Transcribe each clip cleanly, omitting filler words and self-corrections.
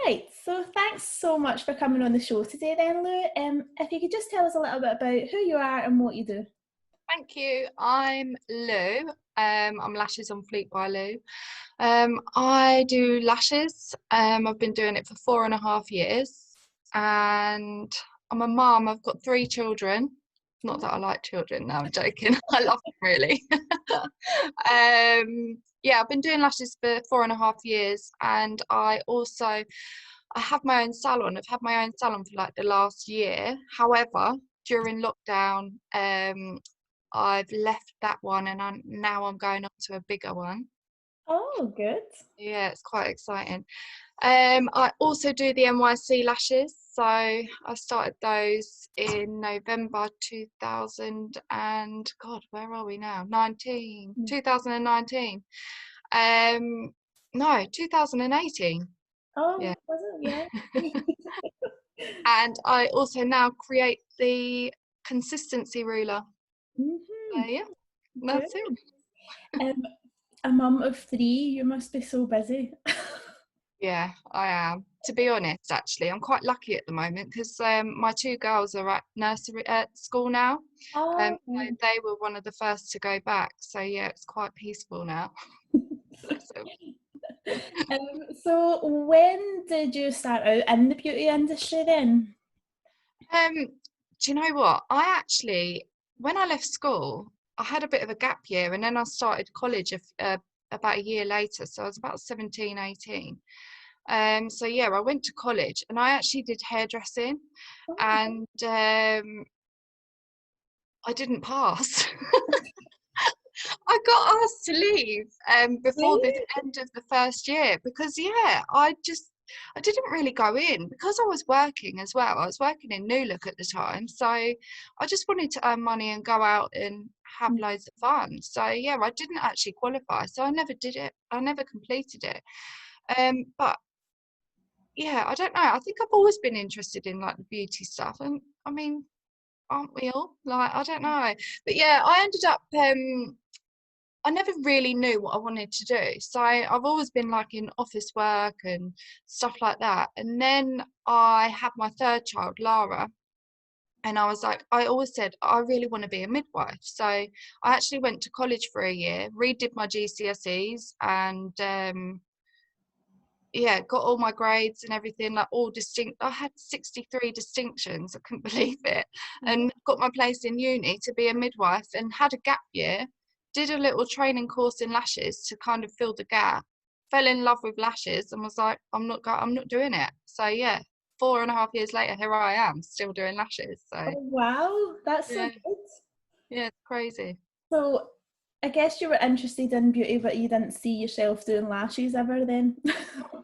Right, so thanks so much for coming on the show today then, Lou. If you could just tell us a little bit about who you are and what you do. Thank you. I'm Lou. I'm Lashes on Fleet by Lou. I do lashes. I've been doing it for 4.5 years, and I'm a mum. I've got 3 children. Not that I like children. No, I'm joking. I love them really. Yeah, I've been doing lashes for 4.5 years, and I have my own salon. I've had my own salon for like the last year. However, during lockdown, I've left that one and I'm going on to a bigger one. Oh, good. Yeah, it's quite exciting. I also do the NYC lashes. So I started those in November 2000 and God, where are we now? 2019. No, 2018. Yeah. Oh, was it? Yeah. And I also now create the consistency ruler. hmm Yeah, Good. that's it. Um, a mum of three, you must be so busy. Yeah, I am. To be honest, actually, I'm quite lucky at the moment because my 2 girls are at nursery at school now. Oh, So they were one of the first to go back. So yeah, it's quite peaceful now. Bless 'em. so when did you start out in the beauty industry then? Do you know what? When I left school, I had a bit of a gap year, and then I started college about a year later. So I was about 17, 18. So yeah, I went to college and I actually did hairdressing, Oh, and I didn't pass. I got asked to leave before the really? end of the first year because yeah, I didn't really go in because I was working as well. I was working in New Look at the time, so I just wanted to earn money and go out and have loads of fun. So yeah, I didn't actually qualify, so I never did it. I never completed it. But yeah, I don't know. I think I've always been interested in like the beauty stuff, and I mean, aren't we all? Like, I don't know. But yeah, I ended up I never really knew what I wanted to do. So I've always been like in office work and stuff like that. And then I had my third child, Lara, and I was like, I always said I really want to be a midwife. So I actually went to college for a year, redid my GCSEs, and yeah, got all my grades and everything, like all distinct. I had 63 distinctions. I couldn't believe it. Wow. And got my place in uni to be a midwife and had a gap year, did a little training course in lashes to kind of fill the gap, fell in love with lashes and was like, I'm not doing it. So yeah, 4.5 years later, here I am still doing lashes. So Oh, wow, that's so yeah, good. yeah, it's crazy. So I guess you were interested in beauty, but you didn't see yourself doing lashes ever then.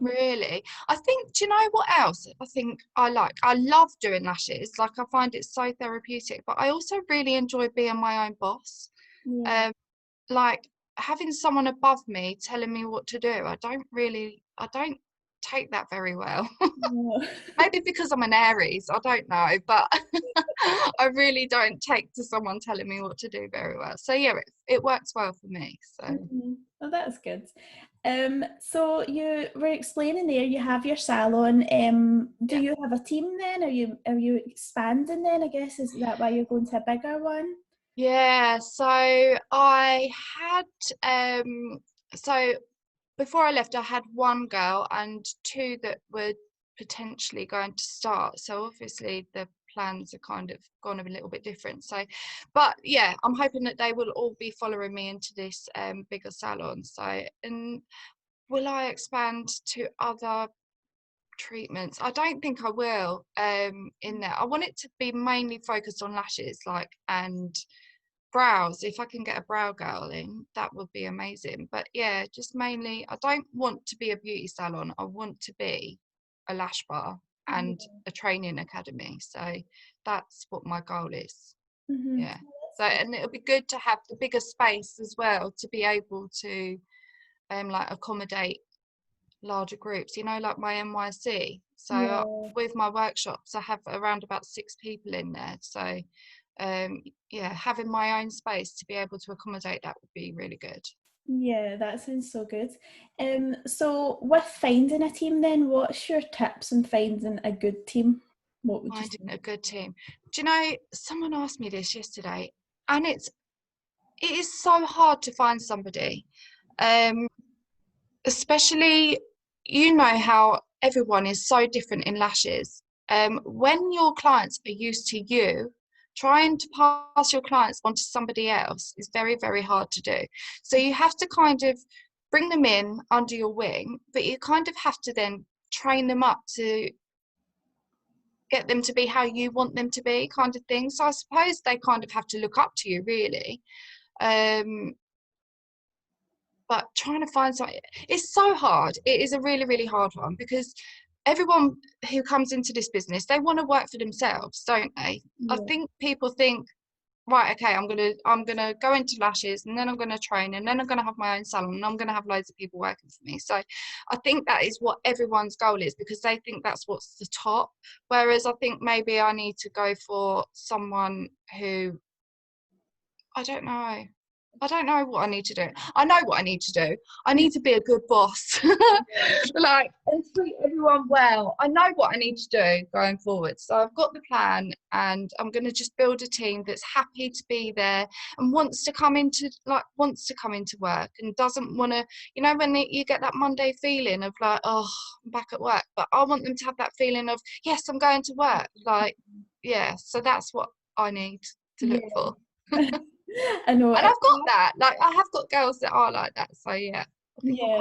Really? I think, do you know what else I think I like? I love doing lashes. Like, I find it so therapeutic, but I also really enjoy being my own boss. Yeah. Um, like having someone above me telling me what to do. I don't take that very well. Yeah. Maybe because I'm an Aries, I don't know, but I really don't take to someone telling me what to do very well. So yeah, it works well for me. So Oh, that's good. So you were explaining there you have your salon. Do yeah. you have a team then? Are you expanding then? I guess is that why you're going to a bigger one? Yeah, so I had so before I left I had 1 girl and 2 that were potentially going to start. So obviously the plans are kind of gone a little bit different. So but yeah, I'm hoping that they will all be following me into this bigger salon. So and will I expand to other treatments? I don't think I will in there. I want it to be mainly focused on lashes like and brows. If I can get a brow girl in, that would be amazing. But yeah, just mainly I don't want to be a beauty salon. I want to be a lash bar and a training academy. So that's what my goal is. Mm-hmm. Yeah. That's So good. and it'll be good to have the bigger space as well to be able to like accommodate larger groups, like my NYC. So Yeah. with my workshops, I have around about 6 people in there. So yeah, having my own space to be able to accommodate that would be really good. Yeah, that sounds so good. So with finding a team then, what's your tips on finding a good team? What would you Finding say? a good team. Do you know, someone asked me this yesterday, and it is so hard to find somebody. Um, Especially, you know how everyone is so different in lashes. When your clients are used to you, trying to pass your clients on to somebody else is very, very hard to do. So you have to kind of bring them in under your wing, but you kind of have to then train them up to get them to be how you want them to be, kind of thing. So I suppose they kind of have to look up to you, really. Um, but trying to find something, it's so hard. It is a really, really hard one, because everyone who comes into this business, they want to work for themselves, don't they? I Yeah. think people think, right, okay, I'm gonna go into lashes, and then I'm gonna train, and then I'm gonna have my own salon, and I'm gonna have loads of people working for me. So I think that is what everyone's goal is, because they think that's what's the top. Whereas I think maybe I need to go for someone who, I don't know. I don't know what I need to do. I know what I need to do. I need to be a good boss, like, and treat everyone well. I know what I need to do going forward. So I've got the plan, and I'm going to just build a team that's happy to be there and wants to come into work, and doesn't want to, when you get that Monday feeling of like, oh, I'm back at work. But I want them to have that feeling of, yes, I'm going to work. Like, yeah. So that's what I need to look Yeah. for. I know And it's I've got that. Like, I have got girls that are like that. So yeah, I think I'm yeah.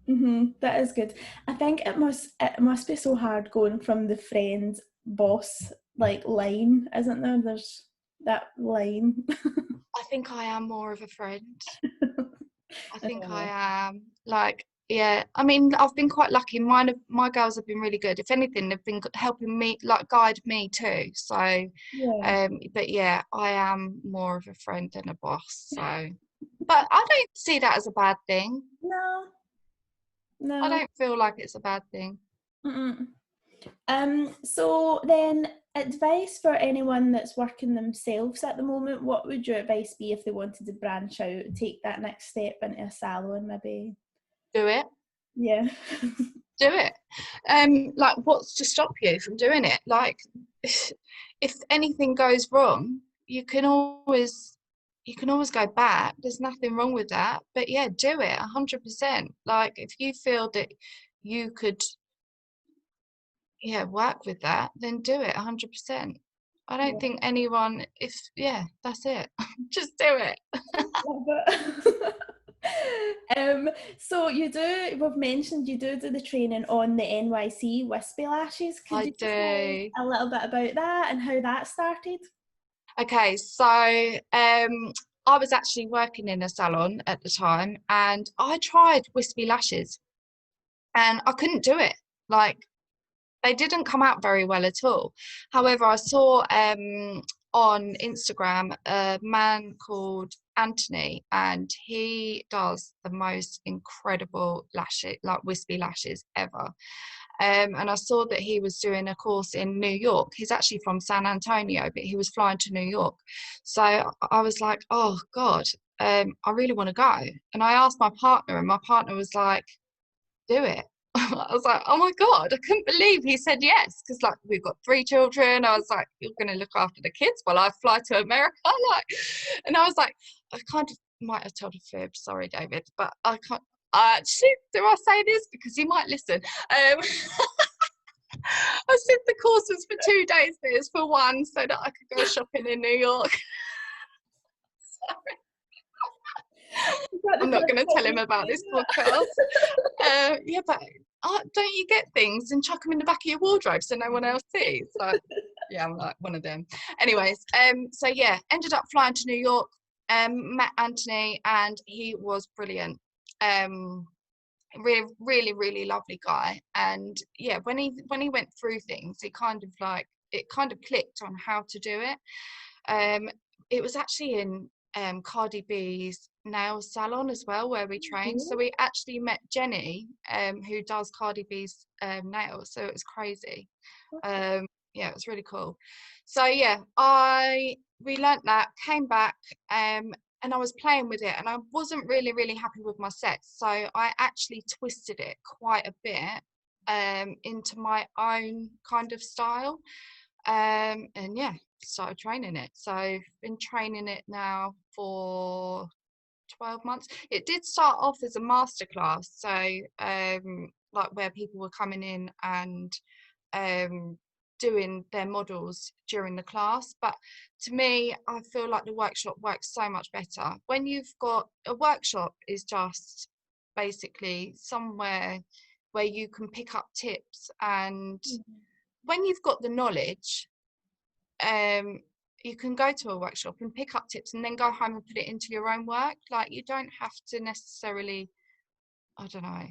quite That is good. I think it must be so hard going from the friend boss like line, isn't there? There's that line. I think I am more of a friend. I I think I know. am. Like, yeah. I mean, I've been quite lucky. My girls have been really good. If anything, they've been helping me, like, guide me too. So, Yeah. but yeah, I am more of a friend than a boss. So, but I don't see that as a bad thing. No, I no. don't feel like it's a bad thing. Mm-mm. So then advice for anyone that's working themselves at the moment, what would your advice be if they wanted to branch out, take that next step into a salon maybe? Do it. Yeah. Do it. Like, what's to stop you from doing it? Like, if anything goes wrong, you can always go back. There's nothing wrong with that. But yeah, do it 100%. Like, if you feel that you could, yeah, work with that, then do it 100%. I don't Yeah. think anyone, if yeah, that's it. Just do it. Love it. So we've mentioned you do the training on the NYC Wispy Lashes. Could I you just tell us do. a little bit about that and how that started? Okay, so I was actually working in a salon at the time, and I tried wispy lashes, and I couldn't do it. Like, they didn't come out very well at all. However, I saw on Instagram a man called Anthony, and he does the most incredible lashes, like wispy lashes ever. And I saw that he was doing a course in New York. He's actually from San Antonio, but he was flying to New York. So I was like, oh God, I really want to go. And I asked my partner, and my partner was like, do it. I was like, oh my God, I couldn't believe he said yes. Because, like, we've got 3 children. I was like, you're going to look after the kids while I fly to America. Like, and I was like, I kind of might have told a fib. Sorry, David, but I can't. Actually, do I say this? Because he might listen. I said the course was for 2 days, but it's for one, so that I could go shopping in New York. Is that the I'm not first going to time tell him you've about said this podcast. Yeah, but don't you get things and chuck them in the back of your wardrobe so no one else sees? Like, yeah, I'm like one of them. Anyways, so yeah, ended up flying to New York, met Anthony, and he was brilliant. Really, really, really lovely guy. And yeah, when he went through things, it kind of clicked on how to do it. Um, it was actually in Cardi B's nail salon as well, where we trained. So that? we actually met Jenny, who does Cardi B's nails. So it was crazy. Um, yeah, it was really cool. So yeah, we learnt that, came back, and I was playing with it, and I wasn't really happy with my sets, so I actually twisted it quite a bit into my own kind of style, and yeah, started training it. So I've been training it now for 12 months. It did start off as a masterclass, so like where people were coming in and doing their models during the class, but to me, I feel like the workshop works so much better. When you've got a workshop, is just basically somewhere where you can pick up tips, and when you've got the knowledge, you can go to a workshop and pick up tips and then go home and put it into your own work. Like, you don't have to necessarily, I don't know,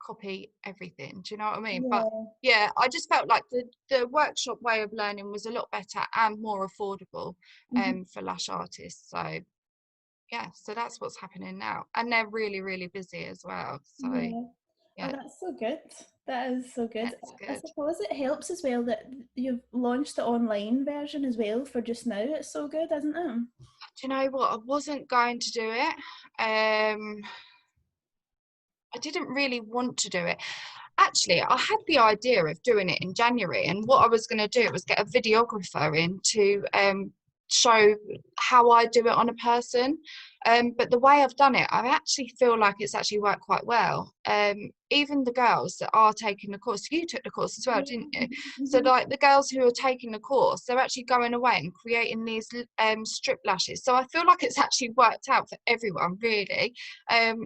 copy everything. Do you know what I mean? But Yeah. yeah, I just felt like the workshop way of learning was a lot better and more affordable Mhm. for lash artists. So yeah, so that's what's happening now, and they're really busy as well. So Yeah. Oh, yeah, that's so good. That is so good. that's I good. suppose it helps as well that you've launched the online version as well for just now. It's so good, isn't it? Do you know what? I wasn't going to do it. I didn't really want to do it. Actually, I had the idea of doing it in January, and what I was going to do was get a videographer in to show how I do it on a person. But the way I've done it, I actually feel like it's actually worked quite well. Even the girls that are taking the course, you took the course as well, didn't you? So Mhm. like the girls who are taking the course, they're actually going away and creating these strip lashes. So I feel like it's actually worked out for everyone, really.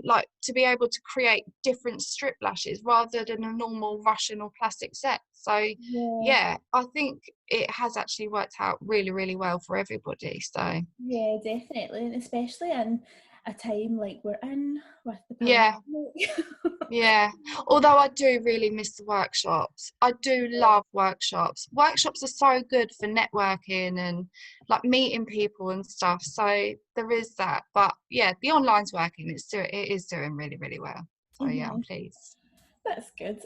Like to be able to create different strip lashes rather than a normal Russian or plastic set. So Yeah. yeah, I think it has actually worked out really well for everybody. So Yeah, definitely, and especially in a time like we're in with the yeah, pandemic. yeah. Although I do really miss the workshops. I do love workshops. Workshops are so good for networking and like meeting people and stuff. So there is that. But yeah, the online's working. It is doing really well. So yeah, I'm Mhm. pleased. That's good.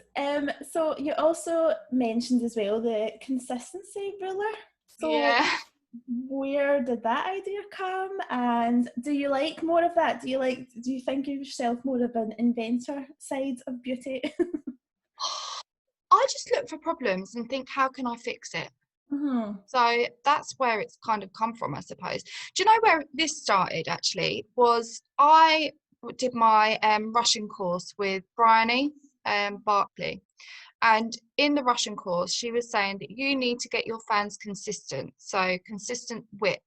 So you also mentioned as well the consistency ruler. So Yeah. where did that idea come? And do you like more of that? Do you think of yourself more of an inventor side of beauty? I just look for problems and think, how can I fix it? Mhm. So that's where it's kind of come from, I suppose. Do you know where this started actually? Was I did my Russian course with Bryony Barkley. And in the Russian course, she was saying that you need to get your fans consistent, so consistent width.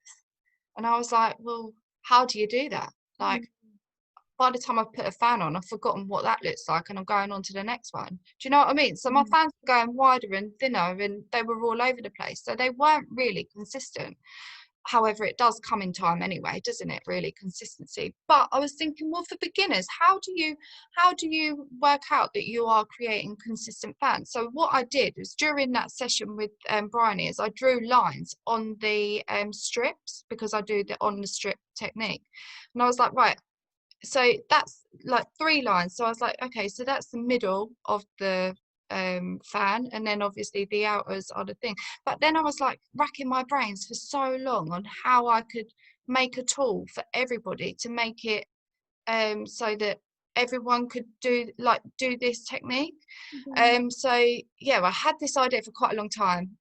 And I was like, well, how do you do that? Like, by the time I've put a fan on, I've forgotten what that looks like, and I'm going on to the next one. Do you know what I mean? So my Mhm. fans were going wider and thinner, and they were all over the place. So they weren't really consistent. However, it does come in time anyway, doesn't it? Really, consistency. But I was thinking, well, for beginners, how do you work out that you are creating consistent fans? So what I did was during that session with Bryony is I drew lines on the strips, because I do the on the strip technique, and I was like, right, so that's like 3 lines. So I was like, okay, so that's the middle of the fan, and then obviously the outers are the thing. But then I was like racking my brains for so long on how I could make a tool for everybody to make it so that everyone could do this technique. Mhm. So yeah, I had this idea for quite a long time.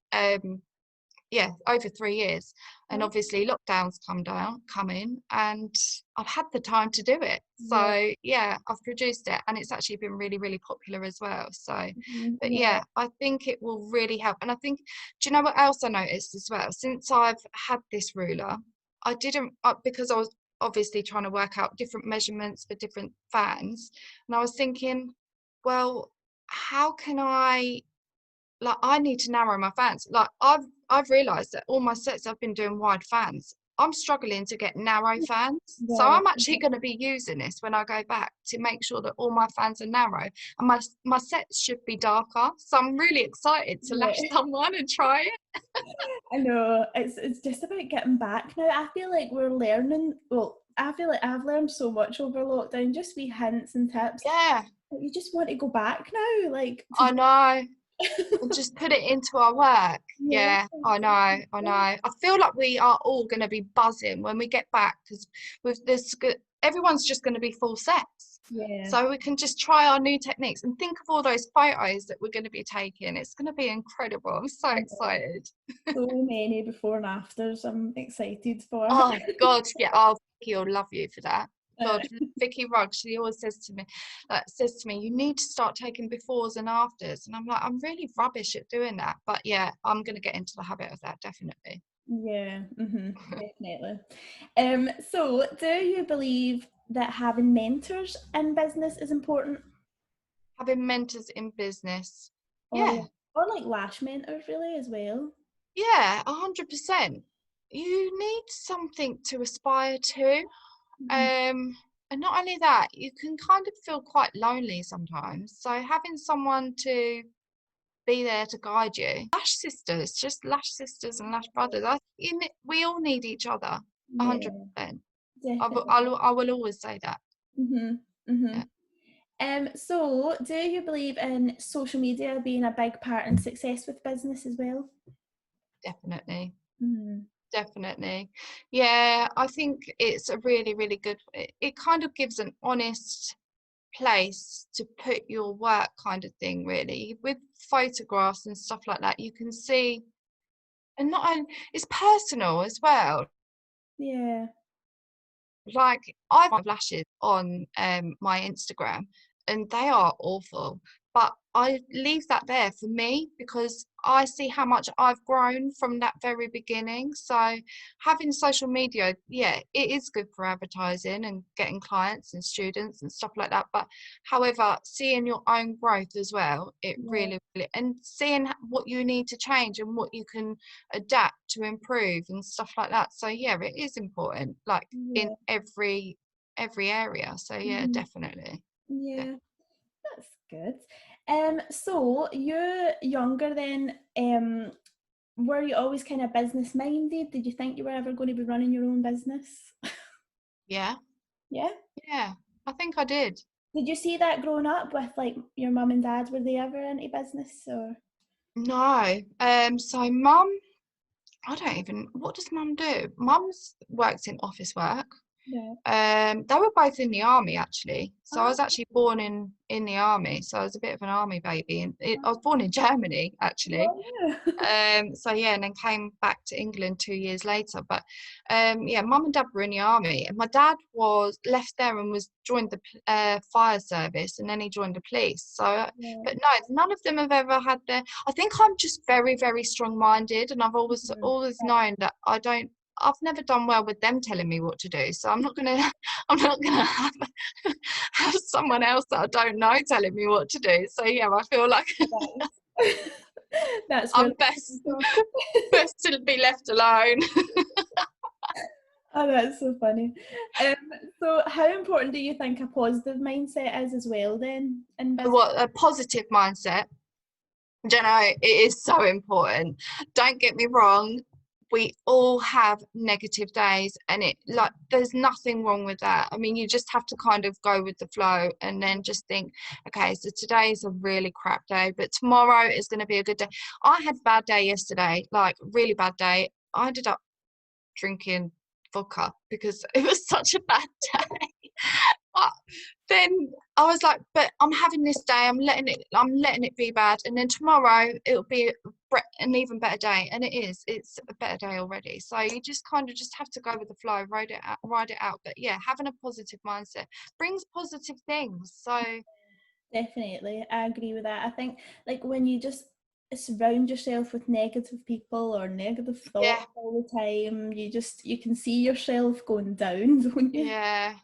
Yeah, over 3 years, and Oh, obviously lockdowns come in, and I've had the time to do it. yeah. So yeah, I've produced it, and it's actually been really popular as well. So Mhm. but Yeah. yeah, I think it will really help. And I think, do you know what else I noticed as well? Since I've had this ruler, I didn't because I was obviously trying to work out different measurements for different fans, and I was thinking, well, how can I need to narrow my fans. Like I've realized that all my sets I've been doing wide fans. I'm struggling to get narrow fans. So Yeah. I'm actually going to be using this when I go back to make sure that all my fans are narrow, and my sets should be darker. So I'm really excited to lash Yeah. someone and try it. I know. It's just about getting back now. I feel like we're learning. Well, I feel like I've learned so much over lockdown, just wee hints and tips. Yeah, But you just want to go back now, like to I know. and just put it into our work. Yeah. Yeah, I know, I know. I feel like we are all going to be buzzing when we get back, because with this, everyone's just going to be full sets. Yeah. So we can just try our new techniques and think of all those photos that we're going to be taking. It's going to be incredible. I'm so excited. So many before and afters I'm excited for. Oh God, yeah. Oh, Vicky will love you for that. Uh, God, Vicky Ruggs, she always says to me, you need to start taking befores and afters. And I'm like, I'm really rubbish at doing that. But yeah, I'm going to get into the habit of that, definitely. yeah, definitely. So do you believe that having mentors in business is important? Having mentors in business. Yeah, Or or like lash mentors really as well? yeah, 100%. You need something to aspire to. Mhm. And not only that, you can kind of feel quite lonely sometimes. So having someone to be there to guide you. Lash sisters, just lash sisters and lash brothers. We all need each other, Yeah, 100%. definitely. I will always say that. Mhm. Mhm. Yeah, So do you believe in social media being a big part in success with business as well? definitely. Mhm. Definitely. Yeah, I think it's a really, really good, it kind of gives an honest place to put your work kind of thing, really. With photographs and stuff like that, you can see, and not only, it's personal as well. Yeah. Like I've got lashes on my Instagram and they are awful, but I leave that there for me because I see how much I've grown from that very beginning. So having social media, yeah, it is good for advertising and getting clients and students and stuff like that. But however, seeing your own growth as well, it Yeah. really, really, and seeing what you need to change and what you can adapt to improve and stuff like that. So yeah, it is important. Like in Yeah. every area. So yeah, Mhm. definitely. Yeah. That's good. So you're younger then, were you always kind of business minded? Did you think you were ever going to be running your own business? Yeah, Yeah. yeah. I think I did. Did you see that growing up with like your mum and dad? Were they ever into business or? No. So mum, I don't even, what does mum do? Mum's works in office work. Yeah. They were both in the army actually. So I Ah, was actually born in the army. So I was a bit of an army baby, and I was born in Germany actually. wow. So yeah, and then came back to England 2 years later. But yeah, mum and dad were in the army, and my dad was left there and was joined the fire service, and then he joined the police. So, Yeah. but no, none of them have ever had their. I think I'm just very, very strong-minded, and I've Mhm. always known that I don't. I've never done well with them telling me what to do, so I'm not gonna I'm not gonna have someone else that I don't know telling me what to do. So yeah, I feel like Nice. That's I'm really best cool. best to be left alone. Oh, that's so funny. Um, so how important do you think a positive mindset is as well then in business? What a positive mindset. Do you know, it is so important. Don't get me wrong, we all have negative days, and it like there's nothing wrong with that. I mean, you just have to kind of go with the flow and then just think, okay, so today is a really crap day, but tomorrow is going to be a good day. I had a bad day yesterday, like really bad day. I ended up drinking vodka because it was such a bad day. But then I was like, but I'm having this day, I'm letting it be bad, and then tomorrow it'll be an even better day, and it's a better day already. So you just kind of just have to go with the flow, ride it out. But yeah, having a positive mindset brings positive things. So Definitely, I agree with that. I think like when you just surround yourself with negative people or negative yeah, thoughts all the time, you can see yourself going down, don't you? yeah.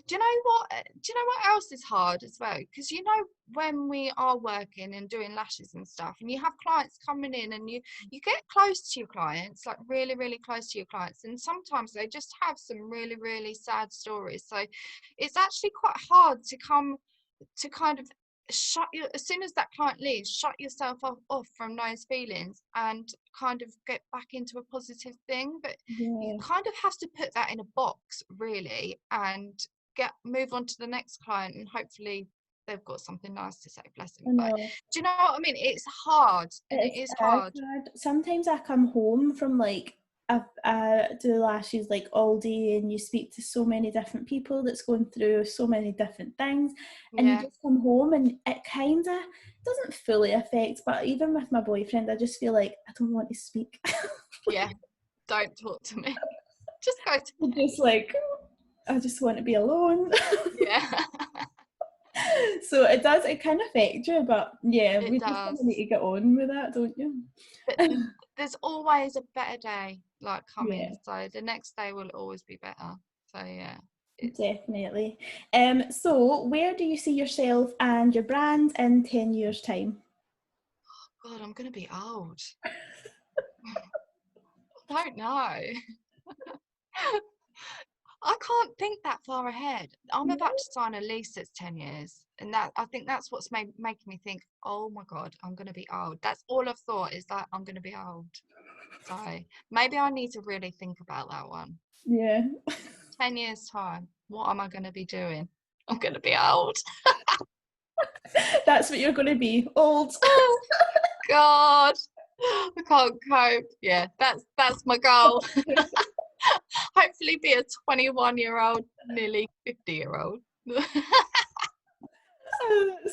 Do you know what? Do you know what else is hard as well? Because you know when we are working and doing lashes and stuff, and you have clients coming in, and you get close to your clients, like really, really close to your clients, and sometimes they just have some really, really sad stories. So it's actually quite hard to come to kind of as soon as that client leaves, shut yourself off from those feelings and kind of get back into a positive thing. But you Yeah, kind of have to put that in a box really, and get move on to the next client, and hopefully they've got something nice to say, bless I them. But know. do you know what I mean? It's hard, and it It's is hard. hard. Sometimes I come home from like I do lashes like all day, and you speak to so many different people that's going through so many different things, and you Yeah, just come home and it kind of doesn't fully affect. But even with my boyfriend, I just feel like I don't want to speak. yeah. Don't talk to me. Just go to I'm just like I just want to be alone. yeah. So it does. It can affect you, but yeah, It we just kind does. of need to get on with that, don't you? But there's always a better day like Yeah. coming, so the next day will always be better. So yeah, it's Definitely. So where do you see yourself and your brand in 10 years' time? God, I'm gonna be old. I don't know. I can't think that far ahead. I'm about to sign a lease that's 10 years. And that I think that's what's making me think, oh my God, I'm gonna be old. That's all I've thought is that I'm gonna be old. So maybe I need to really think about that one. Yeah. 10 years time, what am I gonna be doing? I'm gonna be old. That's what you're going to be, old. God, I can't cope. Yeah, that's my goal. Hopefully be a 21-year-old, nearly 50-year-old.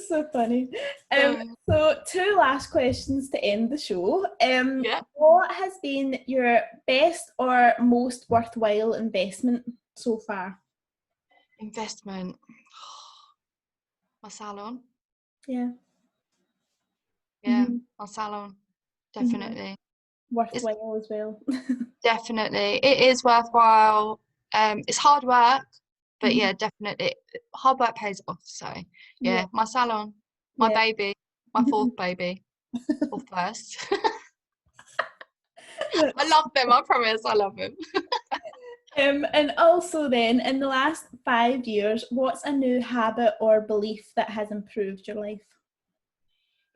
So funny. Um, So two last questions to end the show. yeah, What has been your best or most worthwhile investment so far? investment. My salon. Yeah. Yeah, Mm-hmm. my salon. Mm-hmm. Definitely. It's Worthwhile as well. definitely, it is worthwhile. It's hard work, but Mhm. yeah, definitely hard work pays off. So Yeah. yeah, my salon, my Yeah. baby, my fourth baby, or first. I That's- love them, I promise, I love them. And also then, in the last 5 years, what's a new habit or belief that has improved your life?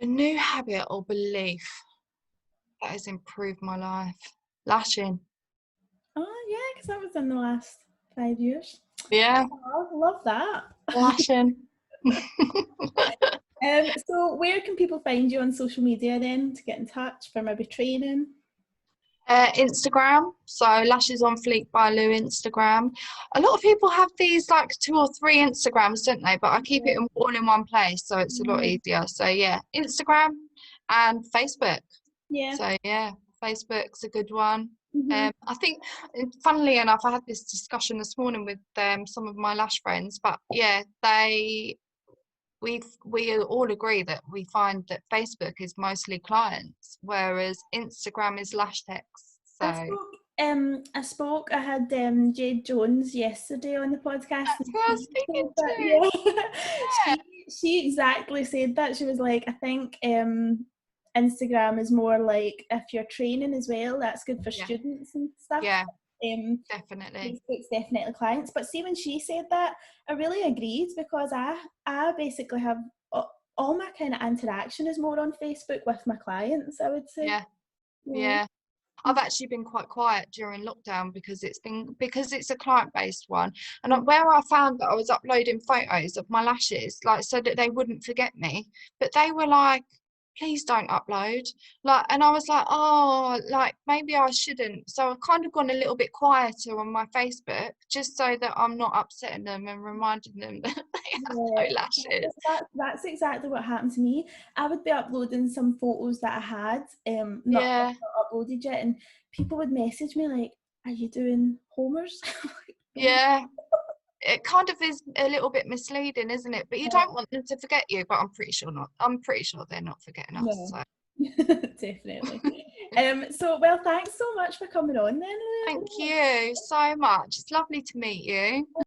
A new habit or belief that has improved my life. Lashing. Oh yeah, because that was in the last 5 years. Yeah, Oh, love that. lashing. So where can people find you on social media then to get in touch for maybe training? Instagram, so Lashes on Fleek by Lou Instagram. A lot of people have these like 2 or 3 Instagrams, don't they? But I keep it all in one place, so it's a lot Yeah. easier. So yeah, Instagram and Facebook. Yeah. So yeah, Facebook's a good one. Mm-hmm. I think, funnily enough, I had this discussion this morning with some of my lash friends, but yeah, we all agree that we find that Facebook is mostly clients, whereas Instagram is lash techs. I So spoke. I had Jade Jones yesterday on the podcast, that's and who I was she said speaking that. to. Yeah, Yeah, she exactly said that. She was like, I think Instagram is more like if you're training as well, that's good for yeah, students and stuff. yeah, Um, definitely. Facebook's definitely clients. But see, when she said that, I really agreed because I basically have all my kind of interaction is more on Facebook with my clients, I would say. Yeah, Yeah. yeah. I've actually been quite quiet during lockdown because it's a client-based one, and where I found that I was uploading photos of my lashes, like so that they wouldn't forget me, but they were like, please don't upload, like, and I was like, oh, like maybe I shouldn't. So I've kind of gone a little bit quieter on my Facebook just so that I'm not upsetting them and reminding them that they have Yeah, no lashes. that's exactly what happened to me. I would be uploading some photos that I had, not Yeah, uploaded yet, and people would message me like, "Are you doing homers?" yeah. It kind of is a little bit misleading, isn't it? But you don't want them to forget you, but I'm pretty sure not. I'm pretty sure they're not forgetting us. No, So definitely. So well, thanks so much for coming on then, Lou. thank you so much. It's lovely to meet you.